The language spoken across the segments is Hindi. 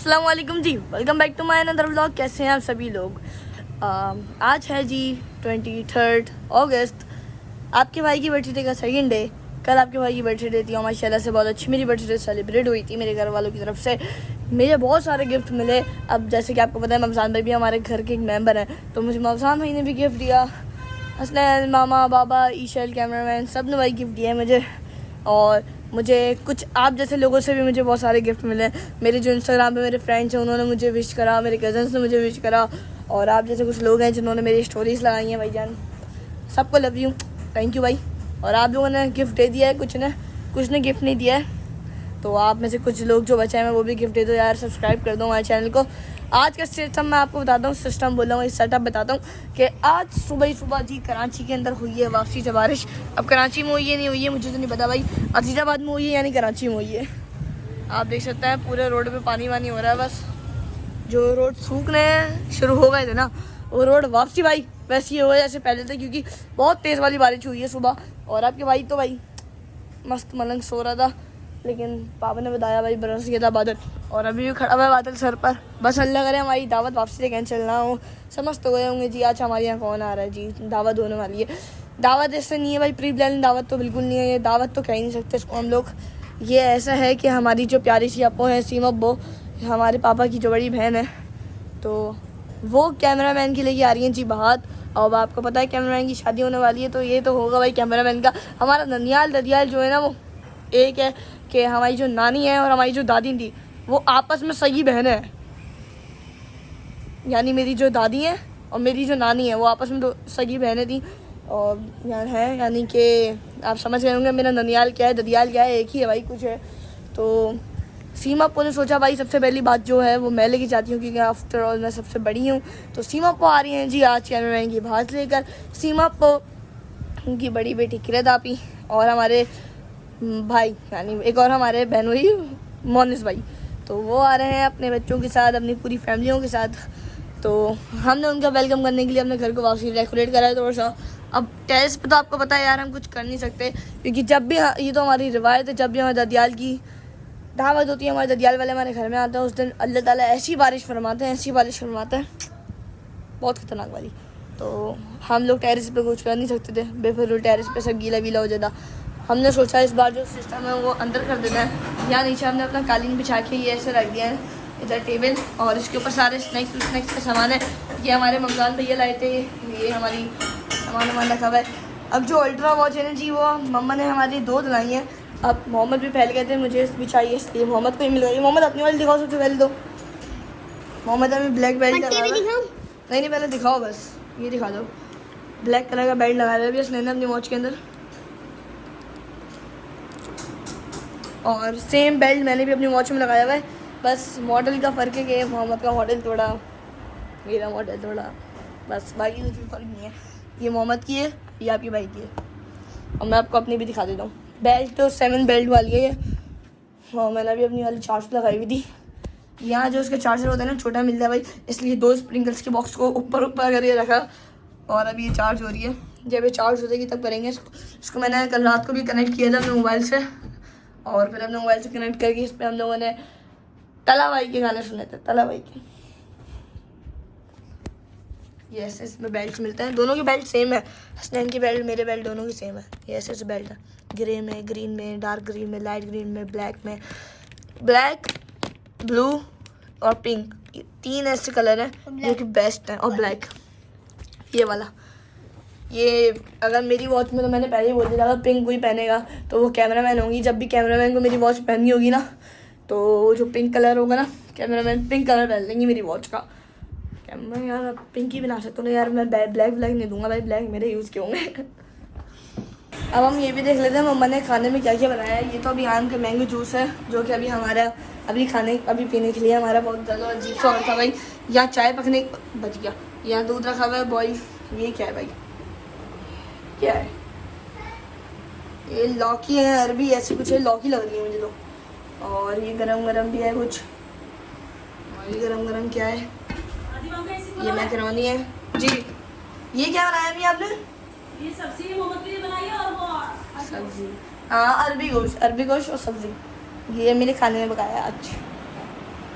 अस्सलाम वालेकुम जी, welcome back to my another vlog. कैसे हैं आप सभी लोग। आज है जी 23 अगस्त, आपके भाई की बर्थडे का सेकंड डे। कल आपके भाई की बर्थडे थी और माशाल्लाह से बहुत अच्छी मेरी बर्थडे सेलिब्रेट हुई थी मेरे घर वालों की तरफ से। मुझे बहुत सारे गिफ्ट मिले। अब जैसे कि आपको पता है ममसान भाई भी हमारे घर के एक मेंबर हैं, तो मुझे ममसान भाई ने भी गिफ्ट दिया, असलैन मामा बाबा ईशल कैमरामैन सब ने भाई गिफ्ट दिया है मुझे। और मुझे कुछ आप जैसे लोगों से भी मुझे बहुत सारे गिफ्ट मिले। मेरे जो इंस्टाग्राम पे मेरे फ्रेंड्स हैं उन्होंने मुझे विश करा, मेरे कज़न्स ने मुझे विश करा, और आप जैसे कुछ लोग हैं जिन्होंने मेरी स्टोरीज़ लगाई हैं भाईजान, सबको लव यू, थैंक यू भाई। और आप लोगों ने गिफ्ट दे दिया है, कुछ ने गिफ्ट नहीं दिया है, तो आप में से कुछ लोग जो बचे हैं वो भी गिफ्ट दे दो यार, सब्सक्राइब कर दो हमारे चैनल को। आज का सिस्टम मैं आपको बताता हूँ, सिस्टम बोल रहा हूँ, इस सेटअप बताता हूँ कि आज सुबह ही सुबह जी कराची के अंदर हुई है वापसी से बारिश। अब कराची में हुई है नहीं हुई है मुझे तो नहीं पता भाई, अजीज़ाबाद में हुई है यानी कराची में हुई है। आप देख सकते हैं पूरे रोड पे पानी वानी हो रहा है। बस जो रोड सूखने शुरू हो गए थे ना, वो रोड वापसी भाई वैसे ही हो गए जैसे पहले थे, क्योंकि बहुत तेज़ वाली बारिश हुई है सुबह। और आपके भाई तो भाई मस्त मलंग सो रहा था, लेकिन पापा ने बताया भाई बरस गया था बादल, और अभी भी खड़ा हुआ है बादल सर पर। बस अल्लाह करे हमारी दावत वापसी से कैंसिल ना हो। समझ तो गए होंगे जी आज हमारे यहाँ कौन आ रहा है जी, दावत होने वाली है। दावत ऐसे नहीं है भाई, प्री प्लान दावत तो बिल्कुल नहीं है, ये दावत तो कह ही नहीं सकते इसको हम लोग। ये ऐसा है कि हमारी जो प्यारी सी अप्पो है सीमा अब्बो, हमारे पापा की जो बड़ी बहन है, तो वो कैमरामैन के लिए आ रही हैं जी बाहर। और आपको पता है कैमरामैन की शादी होने वाली है, तो ये तो होगा भाई कैमरामैन का। हमारा ननियाल ददियाल जो है ना, वो एक है कि हमारी जो नानी है और हमारी जो दादी थी वो आपस में सगी बहन है, यानी मेरी जो दादी है और मेरी जो नानी है वो आपस में दो सगी बहनें थी और यहाँ है, यानी कि आप समझ गए होंगे मेरा ननियाल क्या है ददियाल क्या है, एक ही है भाई कुछ है। तो सीमा अप्पो ने सोचा भाई सबसे पहली बात जो है वो मैं लेके जाती हूँ, क्योंकि आफ्टर ऑल मैं सबसे बड़ी हूँ। तो सीमा अप्पो आ रही हैं जी आज कैमरामैन की भात लेकर। सीमा अप्पो, उनकी बड़ी बेटी किरत आपी, और हमारे भाई यानी एक और हमारे बहन हुई मोनिस भाई, तो वो आ रहे हैं अपने बच्चों के साथ, अपनी पूरी फैमिलियों के साथ। तो हमने उनका वेलकम करने के लिए अपने घर को वापसी डेकोरेट करा है थोड़ा सा। अब टेरेस पे तो आपको पता है यार हम कुछ कर नहीं सकते, क्योंकि जब भी ये तो हमारी रिवायत है, जब भी हमारे ददियाल की दावत होती है, हमारे ददियाल वाले हमारे घर में आते हैं, उस दिन अल्लाह ताला ऐसी बारिश फरमाते हैं, ऐसी बारिश फरमाते हैं बहुत ख़तरनाक वाली। तो हम लोग टेरेस पे कुछ कर नहीं सकते थे, बेफिजूल टेरेस पे सब गीला गीला हो जाता। हमने सोचा इस बार जो सिस्टम है वो अंदर कर देना है। यहाँ नीचे हमने अपना कालीन बिछा के ये ऐसे रख दिया है, इधर टेबल, और इसके ऊपर सारे स्नैक्स का सामान है। ये हमारे ममजान भैया लाए थे, ये हमारी सामान रखा हुआ है। अब जो अल्ट्रा वॉच है ना जी, वो मम्मा ने हमारी 2 दिलाई हैं। अब मोहम्मद भी फैल गए थे, मुझे भी चाहिए इसलिए मोहम्मद को ही मिल गई। मोहम्मद अपनी वाली दिखाओ सबसे पहले, तो मोहम्मद हमें ब्लैक बेल्ट लगा नहीं पहले दिखाओ, बस ये दिखा दो। ब्लैक कलर का बेल्ट लगाया है इसने अपनी वॉच के अंदर, और सेम बेल्ट मैंने भी अपनी वॉच में लगाया हुआ है। बस मॉडल का फ़र्क है कि मोहम्मद का मॉडल थोड़ा, मेरा मॉडल थोड़ा, बस बाकी कुछ फ़र्क नहीं है। ये मोहम्मद की है, ये आपकी भाई की है, और मैं आपको अपनी भी दिखा देता हूँ। बेल्ट तो 7 बेल्ट वाली है ये, और मैंने अभी अपनी वाली चार्ज लगाई हुई थी। यहाँ जो उसका चार्जर होता है ना छोटा मिलता है भाई, इसलिए 2 स्प्रिंकल्स के बॉक्स को ऊपर करके रखा, और अभी ये चार्ज हो रही है। जब ये चार्ज हो जाएगी तब करेंगे इसको। मैंने कल रात को भी कनेक्ट किया था अपने मोबाइल से, और फिर अपने मोबाइल से कनेक्ट करके इस पर हम लोगों ने तला भाई के गाने सुने थे, तला भाई के। ये ऐसे इसमें बेल्ट मिलते हैं, दोनों की बेल्ट सेम है, हसनैन की बेल्ट मेरे बेल्ट दोनों की सेम है। ये ऐसे बेल्ट है, ग्रे में, ग्रीन में, डार्क ग्रीन में, लाइट ग्रीन में, ब्लैक में, ब्लैक, ब्लू और पिंक, 3 ऐसे कलर हैं जो कि बेस्ट हैं। और ब्लैक ये वाला, ये अगर मेरी वॉच में, तो मैंने पहले ही बोल दिया अगर पिंक कोई पहनेगा तो वो कैमरामैन होंगी। जब भी कैमरामैन को मेरी वॉच पहननी होगी ना, तो जो पिंक कलर होगा ना, कैमरामैन पिंक कलर पहन लेंगी मेरी वॉच का। कैमरा यार पिंक ही बना सकता हूँ ना यार, मैं ब्लैक नहीं दूंगा भाई, ब्लैक मेरे यूज़ के होंगे। अब हम ये भी देख लेते हैं मम्मा ने खाने में क्या क्या बनाया है। ये तो अभी आम का मैंगो जूस है, जो कि अभी हमारा अभी पीने के लिए हमारा बहुत ज़्यादा अजीब सा था भाई। यहाँ चाय पकने बच गया, यहाँ दूध रखा हुआ है बॉयल। ये क्या है भाई, क्या है ये? लौकी है, अरबी ऐसी कुछ है, लौकी लग रही है मुझे तो। और ये गरम गरम भी है कुछ, और ये गरम गरम क्या है, ये मैकरोनी है जी। ये क्या बनाया अभी आपने? ये सब्जी मोहम्मद के लिए बनाई है, और वो सब्जी, हाँ अरबी गोश्त और सब्जी, ये मेरे खाने में पकाया आज।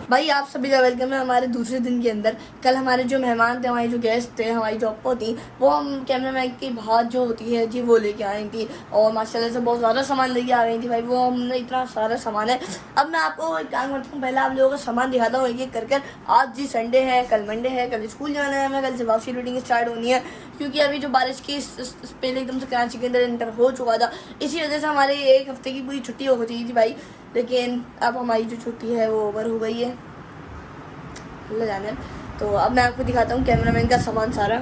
भाई आप सभी का वेलकम है हमारे दूसरे दिन के अंदर। कल हमारे जो मेहमान थे, हमारे जो गेस्ट थे, हमारी जो अप्पो थी, वो हम कैमरामैन की बात जो होती है जी वो लेके आई थी और माशाल्लाह से बहुत ज़्यादा सामान लेके आ गई थी भाई। वो हमने इतना सारा सामान है। अब मैं आपको एक काम करता हूँ, पहले आप लोगों का सामान दिखाता हूँ एक एक कर। आज जी संडे है, कल मंडे है, कल स्कूल जाना है, हमें कल से वापसी रूटीन स्टार्ट होनी है क्योंकि अभी जो बारिश की पहले एकदम से कराची के अंदर इंटर हो चुका था, इसी वजह से हमारी एक हफ्ते की पूरी छुट्टी हो गई थी भाई। लेकिन अब हमारी जो छुट्टी है वो ओवर हो गई है, ले जाने। तो अब मैं आपको दिखाता हूँ कैमरामैन का सामान सारा।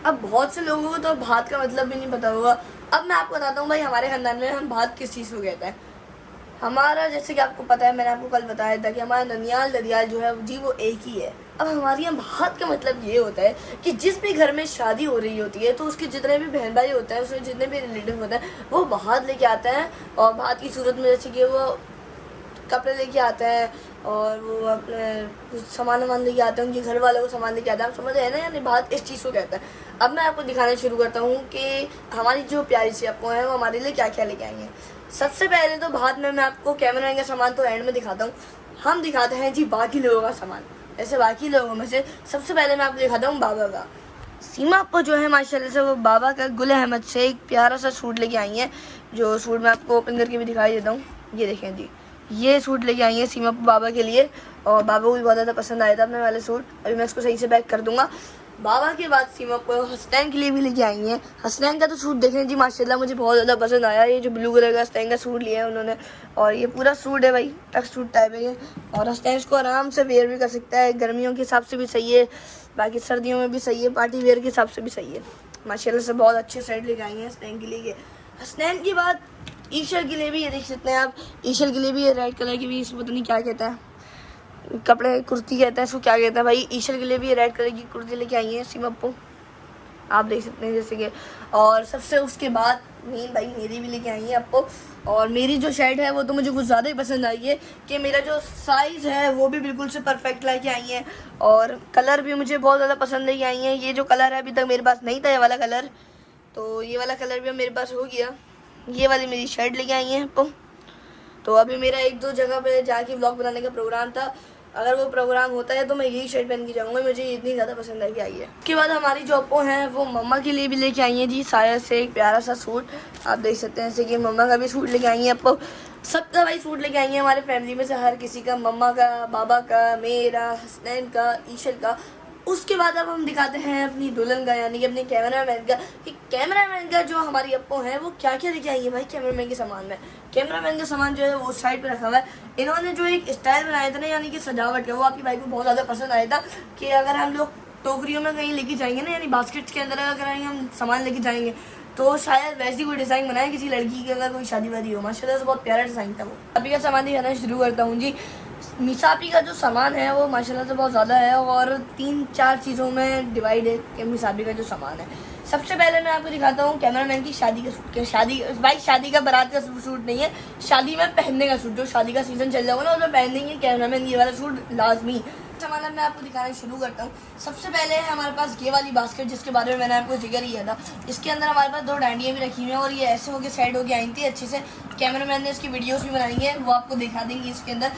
अब बहुत से लोगों को तो भात का मतलब भी नहीं पता होगा। अब मैं आपको बताता हूँ भाई, हमारे खानदान में हम भात किस चीज़ को कहते हैं। हमारा जैसे कि आपको पता है, मैंने आपको कल बताया था कि हमारा ननियाल दरियाल जो है जी वो एक ही है। अब हमारे यहाँ भात का मतलब ये होता है कि जिस भी घर में शादी हो रही होती है तो उसके जितने भी बहन भाई होते हैं, उसके जितने भी रिलेटिव होते हैं, वो भात लेके आते हैं। और भात की सूरत में जैसे कि वो कपड़े लेके आते हैं और वो अपने कुछ सामान लेके आते हैं, उनके घर वालों को सामान लेके आते हैं। आप समझ रहे हैं ना, यानी बात इस चीज़ को कहते हैं। अब मैं आपको दिखाना शुरू करता हूँ कि हमारी जो प्यारी सी अप्पो है वो हमारे लिए क्या क्या लेके आएंगे। सबसे पहले तो बाद में मैं आपको कैमरामैन का सामान तो एंड में दिखाता हूँ, हम दिखाते हैं जी बाकी लोगों का सामान। ऐसे बाकी लोगों में से सबसे पहले मैं आपको दिखाता हूँ बाबा का। सीमा अप्पो जो है माशाल्लाह से वो बाबा का गुल अहमद से एक प्यारा सा सूट लेके आई हैं, जो सूट मैं आपको ओपन करके भी दिखाई देता हूँ। ये देखें जी, ये सूट लेके आई है सीमा बाबा के लिए और बाबा को भी बहुत ज़्यादा पसंद आया था अपने वाले सूट। अभी मैं इसको सही से पैक कर दूंगा। बाबा के बाद सीमा को हसनैन के लिए भी लेके आई हैं। हसनैन का तो सूट देखें जी माशाल्लाह मुझे बहुत ज़्यादा पसंद आया। ये जो ब्लू कलर का हसनैन का सूट लिया है उन्होंने, और ये पूरा सूट है भाई, टक सूट टाइप है। और हसनैन इसको आराम से वेयर भी कर सकता है, गर्मियों के हिसाब से भी सही है, बाकी सर्दियों में भी सही है, पार्टी वेयर के हिसाब से भी सही है। माशाल्लाह से बहुत अच्छे सेट लेके आई हैं हसनैन के लिए। हसनैन की बात ईशल के लिए भी ये देख सकते हैं आप, ईशल के लिए भी ये रेड कलर की भी, इसको पता नहीं क्या कहता है, कपड़े कुर्ती कहते हैं इसको, क्या कहता है भाई। ईशल के लिए भी ये रेड कलर की कुर्ती लेके आई है सीमा अप्पो, आप देख सकते हैं जैसे कि। और सबसे उसके बाद मेन भाई मेरी भी लेके आई है अप्पो, और मेरी जो शर्ट है वो तो मुझे कुछ ज़्यादा ही पसंद आई है कि मेरा जो साइज़ है वो भी बिल्कुल से परफेक्ट लेके आई है। और कलर भी मुझे बहुत ज़्यादा पसंद लेके आई हैं। ये जो कलर है अभी तक मेरे पास नहीं था ये वाला कलर, तो ये वाला कलर भी मेरे पास हो गया। ये वाली मेरी शर्ट लेके आई हैं अप्पो। तो अभी मेरा एक दो जगह पे जाके व्लॉग बनाने का प्रोग्राम था, अगर वो प्रोग्राम होता है तो मैं यही शर्ट पहन के जाऊँगा, मुझे इतनी ज़्यादा पसंद आई है। उसके बाद हमारी जो अप्पो हैं वो मम्मा के लिए भी लेके आई हैं जी साया से एक प्यारा सा सूट, आप देख सकते हैं जैसे कि मम्मा का भी सूट लेके आई हैं अप्पो। सबका भाई सूट लेके आई हैं हमारे फैमिली में से हर किसी का, मम्मा का, बाबा का, मेरा, हसनैन का, ईशल का। उसके बाद अब हम दिखाते हैं अपनी दुल्हन का, यानी कि अपने कैमरामैन का, कि कैमरामैन का जो हमारी अप्पो है वो क्या क्या लेके आई है भाई कैमरामैन के सामान में। कैमरामैन का सामान जो है वो साइड पे रखा हुआ है। इन्होंने जो एक स्टाइल बनाया था ना, यानी कि सजावट का, वो आपकी भाई को बहुत ज़्यादा पसंद आया था कि अगर हम लोग टोकरियों में कहीं लेके जाएंगे ना, यानी बास्केट के अंदर अगर हम सामान लेके जाएंगे तो शायद वैसी कोई डिज़ाइन बनाए किसी लड़की की, अगर कोई शादी वादी हो। माशाल्लाह से बहुत प्यारा डिज़ाइन था वो। अभी का सामान दिखाना शुरू करता हूँ जी। मिसापी का जो सामान है वो माशाल्लाह से बहुत ज़्यादा है और 3-4 चीज़ों में डिवाइड है कि मिसापी का जो सामान है। सबसे पहले मैं आपको दिखाता हूँ कैमरामैन की शादी का सूट। के शादी भाई शादी का बारात का सूट नहीं है, शादी में पहनने का सूट, जो शादी का सीज़न चल जाएगा ना उसमें पहनेंगे कैमरामैन ये वाला सूट लाजमी। सामान मैं आपको दिखाना शुरू करता हूँ। सबसे पहले है हमारे पास ये वाली बास्केट, जिसके बारे में मैंने आपको जिक्र किया था। इसके अंदर हमारे पास 2 डांडियाँ भी रखी हुई हैं और ये ऐसे होके साइड होके आई थी अच्छे से। कैमरामैन ने इसकी वीडियोस भी बनाई है, वो आपको दिखा देंगे इसके अंदर।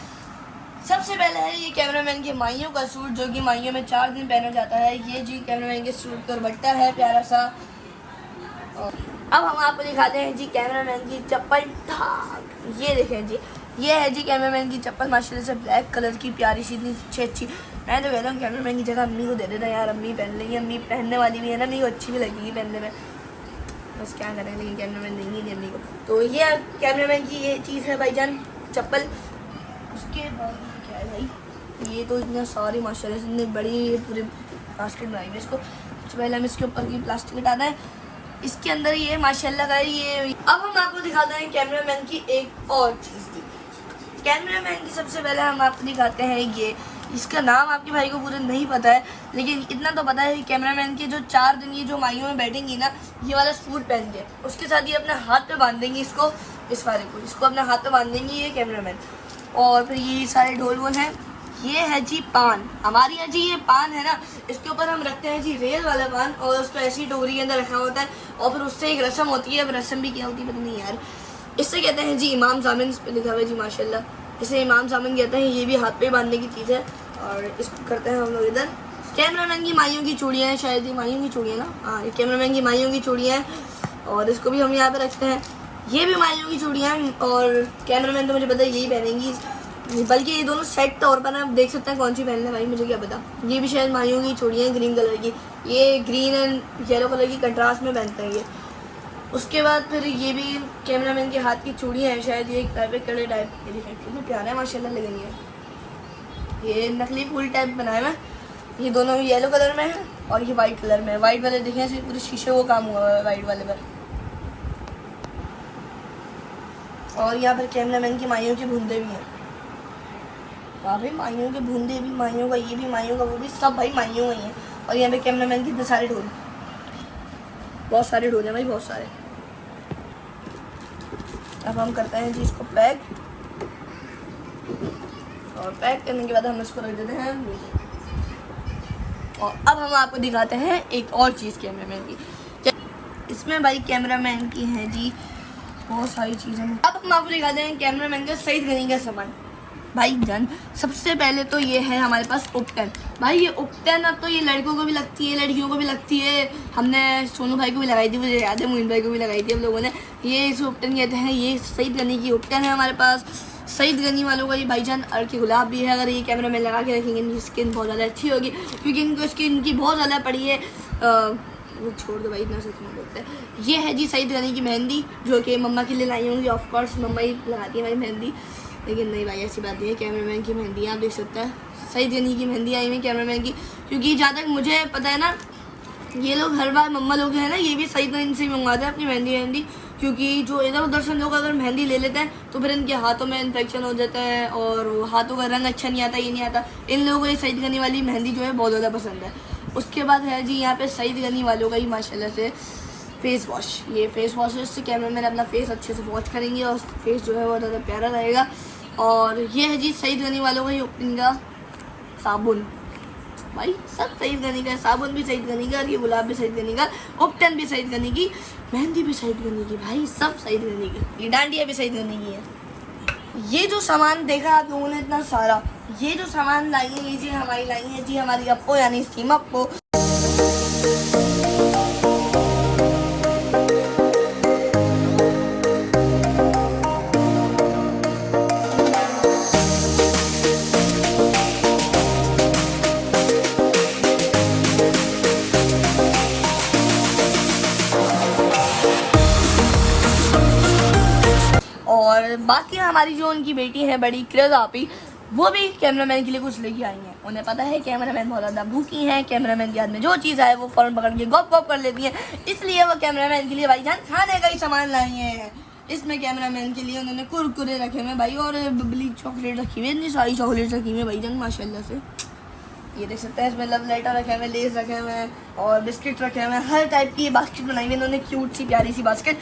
सबसे पहले है ये कैमरामैन के माइयों का सूट, जो कि माइयों में 4 दिन पहना जाता है। ये जी कैमरामैन के सूट का दुपट्टा है प्यारा सा। अब हम आपको दिखाते हैं जी कैमरामैन की चप्पल। ये देखें जी, ये है जी कैमरामैन की चप्पल, माशाल्लाह से ब्लैक कलर की प्यारी सी अच्छी। मैं तो कहता हूँ कैमरामैन की जगह अम्मी को दे देता यार, अम्मी पहन लेंगी, अम्मी पहनने वाली भी है ना, अम्मी को अच्छी भी लगेगी पहनने में। बस क्या करें, लेकिन कैमरामैन देंगी नहीं अम्मी को। तो ये कैमरामैन की ये चीज़ है भाईजान, चप्पल। उसके बाद क्या है भाई, ये तो इतना सारी माशाल्लाह से इतनी बड़ी पूरी बास्केट बनाई है इसको। सबसे पहले हम इसके ऊपर की प्लास्टिक हटाना है। इसके अंदर ये माशाल्लाह का ये। अब हम आपको दिखाते हैं कैमरामैन की एक और चीज़। कैमरामैन की सबसे पहले हम आपको दिखाते हैं ये, इसका नाम आपके भाई को पूरा नहीं पता है, लेकिन इतना तो पता है कि कैमरामैन के जो 4 दिन ये जो माइयों में बैठेंगी ना, ये वाला सूट पहन के उसके साथ ये अपने हाथ पे बांधेंगी इसको, इस वाले को, इसको अपने हाथ पे बांधेंगी ये कैमरामैन। और फिर ये सारे ढोल वोल हैं। ये है जी पान, हमारे यहाँ जी ये पान है ना, इसके ऊपर हम रखते हैं जी रेल वाला पान, और उसको ऐसी टोकरी के अंदर रखा होता है। और फिर उससे एक रस्म होती है, अब रस्म भी क्या होती है पता नहीं यार, इससे कहते हैं जी इमाम जामिन, इस पर लिखा हुआ है जी माशाल्लाह। इसे इमाम सामन कहते हैं। ये भी हाथ पे बांधने की चीज़ है और इसको करते हैं हम लोग इधर। कैमरामैन की माइयों की चूड़ियाँ हैं, शायद ये माइयों की चूड़ियाँ ना, हाँ ये कैमरामैन की माइयों की चूड़ियाँ हैं और इसको भी हम यहाँ पे रखते हैं। ये भी माइयों की चूड़ियाँ हैं और कैमरामैन तो मुझे पता है यही पहनेंगी, बल्कि ये दोनों सेट तौर पर आप देख सकते हैं कौन सी पहन ले भाई, मुझे क्या पता। ये भी शायद माइयों की चूड़ियाँ हैं ग्रीन कलर की, ये ग्रीन एंड येलो कलर की कंट्रास्ट में पहनते हैं ये। उसके बाद फिर ये भी कैमरामैन के हाथ की चूड़ियाँ हैं, शायद ये कड़े टाइप कितने प्यारे हैं माशाल्लाह लगेंगे। ये नकली फूल टाइप बनाए हुए हैं, ये दोनों येलो कलर में है और ये वाइट कलर में है। वाइट वाले देखें ऐसे पूरे शीशे को काम हुआ है वाइट वाले पर। और यहाँ पर कैमरामैन की माइयों के बूंदे भी हैं। वाह भाई माइयों के बूंदे भी माइयों का, ये भी माइयों का, वो भी सब भाई माइयों का ही है। और यहाँ पे कैमरामैन के इतने सारे ढोल, बहुत सारे ढोल हैं भाई, बहुत सारे। अब हम करते हैं जी इसको पैक और पैक करने के बाद हम इसको रख देते हैं। और अब हम आपको दिखाते हैं एक और चीज़ कैमरामैन की। इसमें भाई कैमरामैन की है जी बहुत सारी चीज़ें। अब हम आपको दिखाते हैं कैमरामैन का सईद गनी का सामान। भाई जान सबसे पहले तो ये है हमारे पास उपटन। भाई ये उपटन अब तो ये लड़कों को भी लगती है, लड़कियों को भी लगती है। हमने सोनू भाई को भी लगाई थी, मुझे याद है, मोइन भाई को भी लगाई थी हम लोगों ने। ये इस उपटन कहते हैं, ये सईद गनी की उपटन है हमारे पास। सईद गनी वालों का ये भाईजान अड़के गुलाब भी है। अगर ये कैमरा में लगा के रखेंगे इनकी स्किन बहुत ज़्यादा अच्छी होगी, क्योंकि इनको स्किन की बहुत ज़्यादा पड़ी है। वो छोड़ दो भाई, इतना सच में बोलते हैं। ये है जी सईद गनी की मेहंदी, जो कि मम्मा के लिए लाई होंगी। ऑफकोर्स मम्मा ही लगाती है भाई मेहंदी, लेकिन नहीं भाई ऐसी बात नहीं है, कैमरामैन की मेहंदी आप देख सकते हैं। सईद गनी की मेहंदी आई हुई कैमरामैन की, क्योंकि जहाँ तक मुझे पता है ना, ये लोग हर बार मम्मा लोग हैं ना, ये भी सईद गनी से मंगवाते हैं अपनी मेहंदी, क्योंकि जो इधर उधर से लोग अगर मेहंदी ले लेते हैं तो फिर इनके हाथों में इन्फेक्शन हो जाता है और हाथों का रंग अच्छा नहीं आता, ये नहीं आता। इन लोगों को ये सईद गनी वाली मेहंदी जो है बहुत ज़्यादा पसंद है। उसके बाद है जी यहाँ पे सईद गनी वालों का ही माशाल्लाह से फेस वॉश। ये फेस वॉश है, इससे कैमरामैन अपना फेस अच्छे से वॉश करेंगे और फेस जो है बहुत ज़्यादा प्यारा रहेगा। और ये है जी सईद गनी वालों का ही इनका साबुन। भाई सब सईद गनी का, साबुन भी सईद गनी का, ये गुलाब भी सईद गनी का, उपटन भी सईद गनी की, मेहंदी भी सईद गनी की, भाई सब सईद गनी की। ये डांडिया भी सईद गनी की है। ये जो सामान देखा आप लोगों ने इतना सारा, ये जो सामान लाई है ये जी हमारी लाई है जी हमारी अप्पो यानी सीमा अप्पो। और बाकी हमारी जो उनकी बेटी है बड़ी क्रेज आपी, वो भी कैमरामैन के लिए कुछ लेके आई हैं। उन्हें पता है कैमरामैन बहुत ज़्यादा भूखी हैं, कैमरामैन के हाथ में जो चीज़ आए वो फ़ौरन पकड़ के गप गप कर लेती हैं, इसलिए वो कैमरामैन के लिए भाईजान खाने का ही सामान लाई हैं। इसमें कैमरामैन के लिए उन्होंने कुरकुरे रखे हुए भाई और बबली चॉकलेट रखी हुई, इतनी सारी चॉकलेट रखी हुई है भाईजान माशाल्लाह से। ये देख सकते हैं, इसमें लव लेटर रखे हुए, लेस रखे हुए हैं और बिस्किट रखे हुए हैं, हर टाइप की बास्केट बनाई हुई है इन्होंने, क्यूट सी प्यारी सी बास्केट।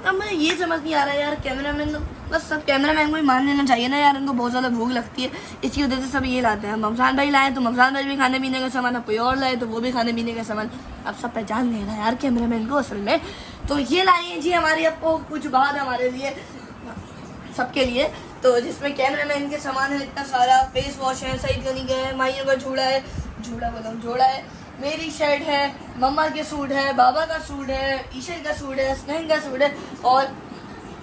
अब मुझे ये समझ नहीं आ रहा है यार, कैमरामैन बस सब कैमरामैन को ही मान लेना चाहिए ना यार, इनको बहुत ज़्यादा भूख लगती है, इसकी वजह से सब ये लाते हैं। ममसान भाई लाए तो ममसान भाई भी खाने पीने का सामान, अब कोई और लाए तो वो भी खाने पीने का सामान। अब सब पहचान लेना यार कैमरामैन को असल में। तो ये लाए हैं जी हमारे आपको कुछ बाद हमारे लिए सबके लिए, तो जिसमें कैमरामैन के सामान है इतना सारा। फेस वॉश है, सईद गनी का है, माइयों का झूला है, झूला बोलो जोड़ा है, मेरी शर्ट है, मम्मा के सूट है, बाबा का सूट है, ईशर का सूट है, स्नेह का सूट है और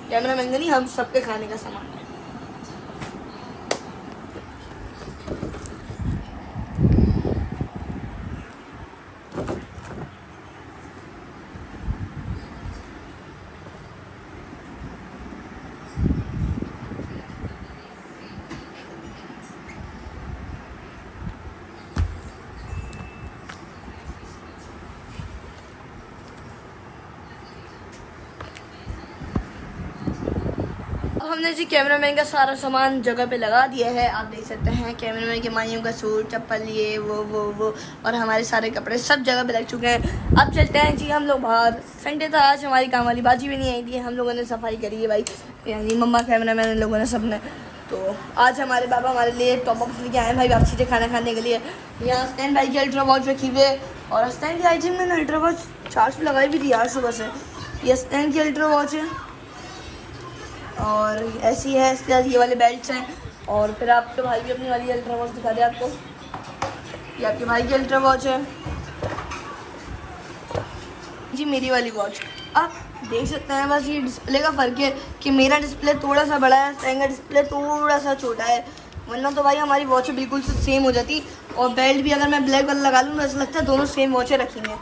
कैमरामैन गनी हम सबके खाने का सामान है। हमने जी कैमरामैन का सारा सामान जगह पे लगा दिया है, आप देख सकते हैं कैमरामैन के माइयों का सूट, चप्पल, ये वो और हमारे सारे कपड़े सब जगह पे लग चुके हैं। अब चलते हैं जी हम लोग बाहर। संडे था आज, हमारी काम वाली बाजी भी नहीं आई थी, हम लोगों ने सफाई करी है भाई, यानी मम्मा कैमरामैन लोगों ने सब ने। तो आज हमारे बाबा हमारे लिए टॉप बॉक्स लेके आए हैं भाई वापसी से खाना खाने के लिए। यहाँ स्टैंड भाई की अल्ट्रा वॉच रखी हुई है और स्टैंड की आई थिंक मैंने अल्ट्रा वॉच चार्ज पे लगाई भी थी यार सुबह से। ये स्टैंड की अल्ट्रा वॉच है और ऐसी है। इसके बाद ये वाले बेल्ट्स हैं और फिर आपके भाई भी अपनी वाली अल्ट्रा वॉच दिखा दे आपको। ये आपके भाई की अल्ट्रा वॉच है जी, मेरी वाली वॉच। आप देख सकते हैं बस ये डिस्प्ले का फ़र्क है कि मेरा डिस्प्ले थोड़ा सा बड़ा है, सैंग का डिस्प्ले थोड़ा सा छोटा है, वरना तो भाई हमारी वॉचें बिल्कुल सेम हो जाती। और बेल्ट भी अगर मैं ब्लैक वाला लगा लूँ तो ऐसा लगता है दोनों सेम वॉचें रखी हैं।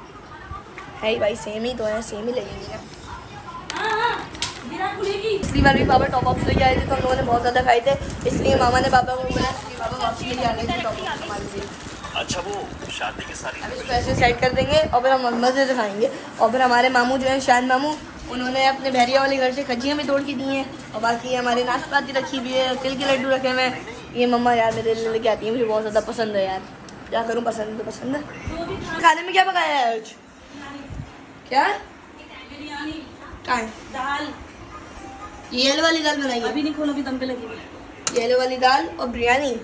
है ही भाई, सेम ही तो है, सेम ही लगेंगी ना। बिना खुलेगी। पिछली बार भी पापा टॉप अप्स लेके आए थे तो हम लोगों ने बहुत ज़्यादा खाए थे, इसलिए मामा ने पापा को बोला कि पापा वापस लेके आ गए थे टॉप अप्स हमारे लिए। अच्छा वो शादी की सारी अब इसको ऐसे सेट कर देंगे और फिर हम मज़े से खाएंगे। और फिर हमारे मामू जो हैं शान मामू, उन्होंने अपने बहरिया वाले घर से खजियाँ भी तोड़ के दी हैं, और बाकी हमारे नाशपाती रखी हुई है, तिल के लड्डू रखे हुए हैं। ये मम्मा यार मेरे लिए लेके आती है, मुझे बहुत ज़्यादा पसंद है यार, क्या करूँ, पसंद तो पसंद है। खाने में क्या पकाया है आज? क्या बिरयानी, कहाँ है? दाल। येलो वाली दाल बनाई है, अभी नहीं खोलो, अभी दम पे लगी हुई है। येलो वाली दाल और बिरयानी।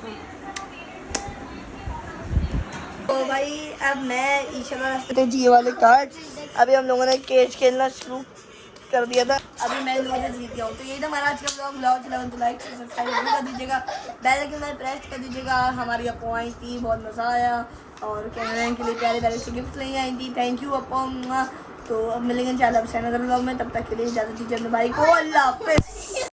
तो भाई अब मैं ईशा का रास्ते जी वाले कार्ड, अभी हम लोगों ने कैच खेलना शुरू कर दिया था, अभी मैं लोगों से जीत गया हूँ। तो यही था हमारा आज का ब्लॉग तो लाइक सब्सक्राइब कर दीजिएगा, बेल आइकन में प्रेस कर दीजिएगा। हमारी अपो आई थी, बहुत मज़ा आया, और कैमरा के लिए प्यारे प्यारे से गिफ्ट लेके आई थी, थैंक यू अपो। तो अब मिलेंगे इंशाल्लाह ब्लॉग में, तब तक के लिए इजाज़त दीजिए अपने भाई को, अल्लाह हाफ़िज़।